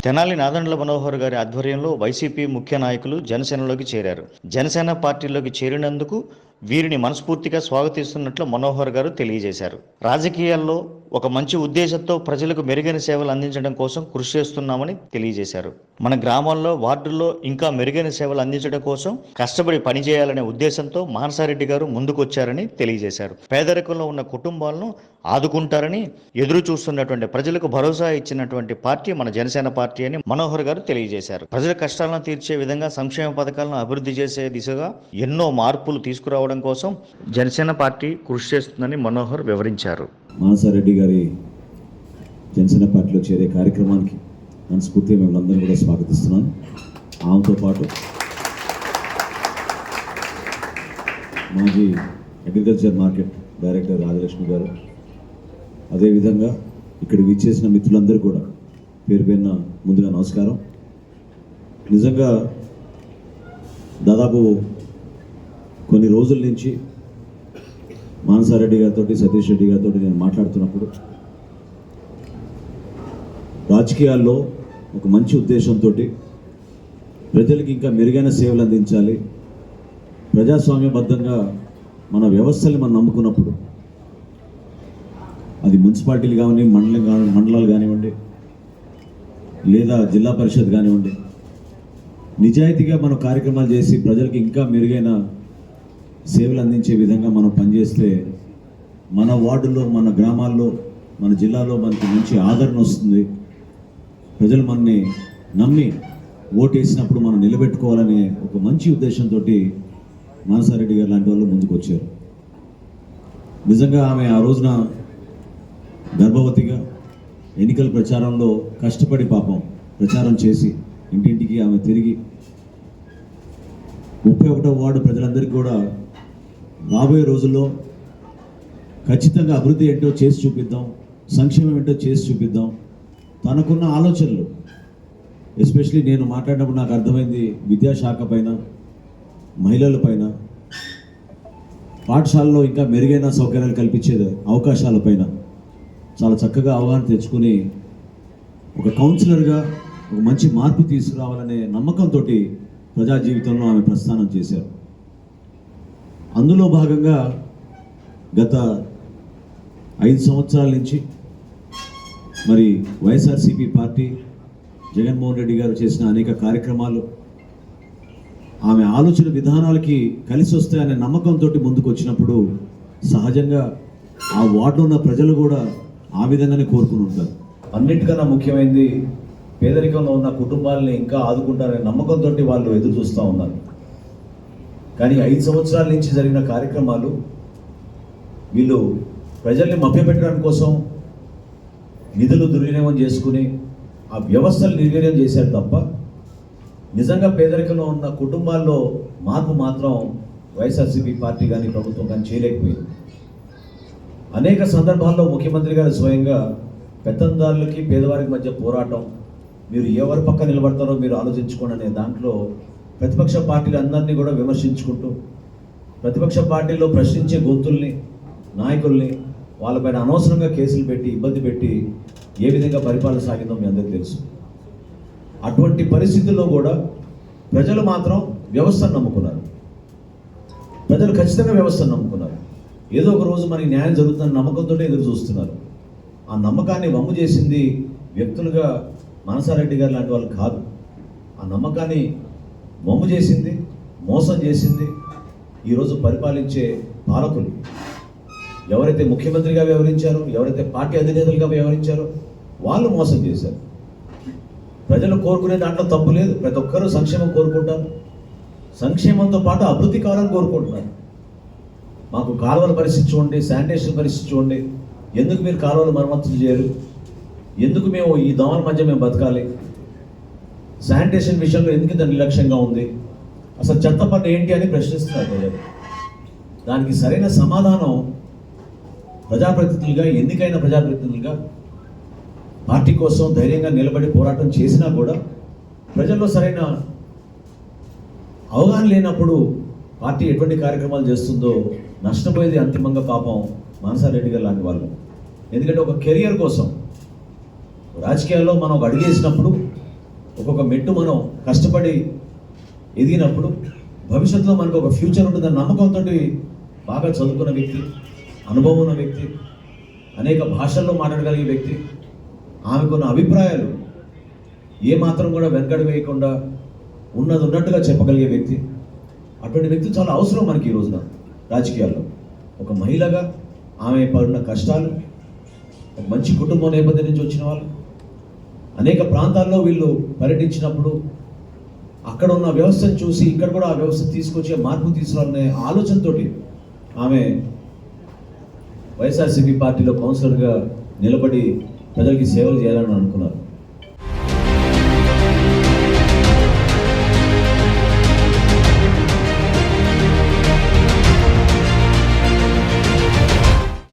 తెనాలి నాదెండ్ల మనోహర్ గారి ఆధ్వర్యంలో వైసీపీ ముఖ్య నాయకులు జనసేనలోకి చేరారు. జనసేన పార్టీలోకి చేరినందుకు వీరిని మనస్ఫూర్తిగా స్వాగతిస్తున్నట్లు మనోహర్ గారు తెలియజేశారు. రాజకీయాల్లో ఒక మంచి ఉద్దేశంతో ప్రజలకు మెరుగైన సేవలు అందించడం కోసం కృషి చేస్తున్నామని తెలియజేశారు. మన గ్రామాల్లో, వార్డుల్లో ఇంకా మెరుగైన సేవలు అందించడం కోసం కష్టపడి పనిచేయాలనే ఉద్దేశంతో మానసారెడ్డి గారు ముందుకొచ్చారని తెలియజేశారు. పేదరికంలో ఉన్న కుటుంబాలను ఆదుకుంటారని ఎదురు చూస్తున్నటువంటి ప్రజలకు భరోసా ఇచ్చినటువంటి పార్టీ మన జనసేన పార్టీ అని మనోహర్ గారు తెలియజేశారు. ప్రజల కష్టాలను తీర్చే విధంగా సంక్షేమ పథకాలను అభివృద్ధి చేసే దిశగా ఎన్నో మార్పులు తీసుకురావడం కోసం జనసేన పార్టీ కృషి చేస్తుందని మనోహర్ వివరించారు. మానసారెడ్డి గారి జనసేన పార్టీలో చేరే కార్యక్రమానికి మనస్ఫూర్తిగా మేమందరం కూడా స్వాగతిస్తున్నాను. ఆమెతో పాటు మాజీ అగ్రికల్చర్ మార్కెట్ డైరెక్టర్ రాజలక్ష్మి గారు, అదేవిధంగా ఇక్కడ విచ్చేసిన మిత్రులందరూ కూడా పేరు పేరున ముందుగా నమస్కారం. నిజంగా దాదాపు కొన్ని రోజుల నుంచి మానసారెడ్డి గారితో, సతీష్ రెడ్డి గారితో నేను మాట్లాడుతున్నప్పుడు రాజకీయాల్లో ఒక మంచి ఉద్దేశంతో ప్రజలకు ఇంకా మెరుగైన సేవలు అందించాలి, ప్రజాస్వామ్యబద్ధంగా మన వ్యవస్థల్ని మనం నమ్ముకున్నప్పుడు అది మున్సిపాలిటీలు కానివ్వండి, మండలాలు కానివ్వండి, లేదా జిల్లా పరిషత్ కానివ్వండి, నిజాయితీగా మనం కార్యక్రమాలు చేసి ప్రజలకు ఇంకా మెరుగైన సేవలు అందించే విధంగా మనం పనిచేస్తే మన వార్డుల్లో, మన గ్రామాల్లో, మన జిల్లాలో మనకి మంచి ఆదరణ వస్తుంది. ప్రజలు మనని నమ్మి ఓటేసినప్పుడు మనం నిలబెట్టుకోవాలనే ఒక మంచి ఉద్దేశంతో మానసారెడ్డి గారు లాంటి వాళ్ళు ముందుకు వచ్చారు. నిజంగా ఆమె ఆ రోజున గర్భవతిగా ఎన్నికల ప్రచారంలో కష్టపడి పాపం ప్రచారం చేసి ఇంటింటికి ఆమె తిరిగి 31వ వార్డు ప్రజలందరికీ కూడా రాబోయే రోజుల్లో ఖచ్చితంగా అభివృద్ధి ఏంటో చేసి చూపిద్దాం, సంక్షేమం ఏంటో చేసి చూపిద్దాం, తనకున్న ఆలోచనలు, ఎస్పెషలీ నేను మాట్లాడినప్పుడు నాకు అర్థమైంది విద్యాశాఖ పైన, మహిళల పైన, పాఠశాలలో ఇంకా మెరుగైన సౌకర్యాలు కల్పించే అవకాశాలపైన చాలా చక్కగా అవగాహన తెచ్చుకుని ఒక కౌన్సిలర్గా ఒక మంచి మార్పు తీసుకురావాలనే నమ్మకంతో ప్రజా జీవితంలో ఆమె ప్రస్థానం చేశారు. అందులో భాగంగా గత 5 సంవత్సరాల నుంచి మరి వైఎస్ఆర్సీపీ పార్టీ, జగన్మోహన్ రెడ్డి గారు చేసిన అనేక కార్యక్రమాలు ఆమె ఆలోచన విధానాలకి కలిసి వస్తాయనే నమ్మకంతో ముందుకు వచ్చినప్పుడు సహజంగా ఆ వార్డులో ఉన్న ప్రజలు కూడా ఆ విధంగానే కోరుకుని ఉంటారు. అన్నిటికన్నా ముఖ్యమైనది పేదరికంలో ఉన్న కుటుంబాలని ఇంకా ఆదుకుంటారనే నమ్మకంతో వాళ్ళు ఎదురు చూస్తూ ఉన్నారు. కానీ 5 సంవత్సరాల నుంచి జరిగిన కార్యక్రమాలు వీళ్ళు ప్రజల్ని మభ్యపెట్టడానికి కోసం నిధులు దుర్వినియోగం చేసుకుని ఆ వ్యవస్థలు నిర్వీర్యం చేశారు తప్ప నిజంగా పేదరికంలో ఉన్న కుటుంబాల్లో మార్పు మాత్రం వైఎస్ఆర్సీపీ పార్టీ కానీ ప్రభుత్వం కానీ చేయలేకపోయింది. అనేక సందర్భాల్లో ముఖ్యమంత్రి గారు స్వయంగా పెత్తందారులకి పేదవారికి మధ్య పోరాటం, మీరు ఎవరి పక్క నిలబడతారో మీరు ఆలోచించుకోండి అనే దాంట్లో ప్రతిపక్ష పార్టీలు అందరినీ కూడా విమర్శించుకుంటూ, ప్రతిపక్ష పార్టీల్లో ప్రశ్నించే గొంతుల్ని, నాయకుల్ని వాళ్ళపైన అనవసరంగా కేసులు పెట్టి ఇబ్బంది పెట్టి ఏ విధంగా పరిపాలన సాగిందో మీ అందరికీ తెలుసు. అటువంటి పరిస్థితుల్లో కూడా ప్రజలు మాత్రం వ్యవస్థను నమ్ముకున్నారు. ప్రజలు ఖచ్చితంగా వ్యవస్థను నమ్ముకున్నారు. ఏదో ఒక రోజు మనకి న్యాయం జరుగుతుందని నమ్మకంతో ఎదురు చూస్తున్నారు. ఆ నమ్మకాన్ని వమ్ము చేసింది వ్యక్తులుగా మానసారెడ్డి గారు లాంటి వాళ్ళు కాదు. ఆ నమ్మకాన్ని వమ్ము చేసింది, మోసం చేసింది ఈరోజు పరిపాలించే పాలకులు. ఎవరైతే ముఖ్యమంత్రిగా వ్యవహరించారో, ఎవరైతే పార్టీ అధినేతలుగా వ్యవహరించారో వాళ్ళు మోసం చేశారు. ప్రజలు కోరుకునే దాంట్లో తప్పు లేదు. ప్రతి ఒక్కరూ సంక్షేమం కోరుకుంటారు. సంక్షేమంతో పాటు అభివృద్ధి కావాలని కోరుకుంటున్నారు. మాకు కాలువల పరిస్థితి చూడండి, శానిటేషన్ పరిస్థితి చూడండి, ఎందుకు మీరు కాలువలు మరమ్మతులు చేయరు, ఎందుకు మేము ఈ దోమల మధ్య మేము బతకాలి, శానిటేషన్ విషయంలో ఎందుకు ఇంత నిర్లక్ష్యంగా ఉంది, అసలు చెత్త పన్ను ఏంటి అని ప్రశ్నిస్తున్నారు ప్రజలు. దానికి సరైన సమాధానం ప్రజాప్రతినిధులుగా, ఎన్నికైన ప్రజాప్రతినిధులుగా పార్టీ కోసం ధైర్యంగా నిలబడి పోరాటం చేసినా కూడా ప్రజల్లో సరైన అవగాహన లేనప్పుడు పార్టీ ఎటువంటి కార్యక్రమాలు చేస్తుందో నష్టపోయేది అంతిమంగా పాపం మానసారెడ్డి గారు లాంటి వాళ్ళు. ఎందుకంటే ఒక కెరియర్ కోసం రాజకీయాల్లో మనం ఒక అడుగేసినప్పుడు ఒక్కొక్క మెట్టు మనం కష్టపడి ఎదిగినప్పుడు భవిష్యత్తులో మనకు ఒక ఫ్యూచర్ ఉంటుందన్న నమ్మకంతో బాగా చదువుకున్న వ్యక్తి, అనుభవం ఉన్న వ్యక్తి, అనేక భాషల్లో మాట్లాడగలిగే వ్యక్తి, ఆమెకున్న అభిప్రాయాలు ఏమాత్రం కూడా వెనకడు వేయకుండా ఉన్నది ఉన్నట్టుగా చెప్పగలిగే వ్యక్తి. అటువంటి వ్యక్తి చాలా అవసరం మనకి ఈ రోజున రాజకీయాల్లో. ఒక మహిళగా ఆమె పడిన కష్టాలు, ఒక మంచి కుటుంబ నేపథ్యం నుంచి వచ్చిన వాళ్ళు, అనేక ప్రాంతాల్లో వీళ్ళు పర్యటించినప్పుడు అక్కడ ఉన్న వ్యవస్థను చూసి ఇక్కడ కూడా ఆ వ్యవస్థ తీసుకొచ్చే మార్పు తీసుకురావాలనే ఆలోచనతో ఆమె వైఎస్ఆర్సీపీ పార్టీలో కౌన్సిలర్గా నిలబడి ప్రజలకి సేవలు చేయాలని అనుకున్నారు.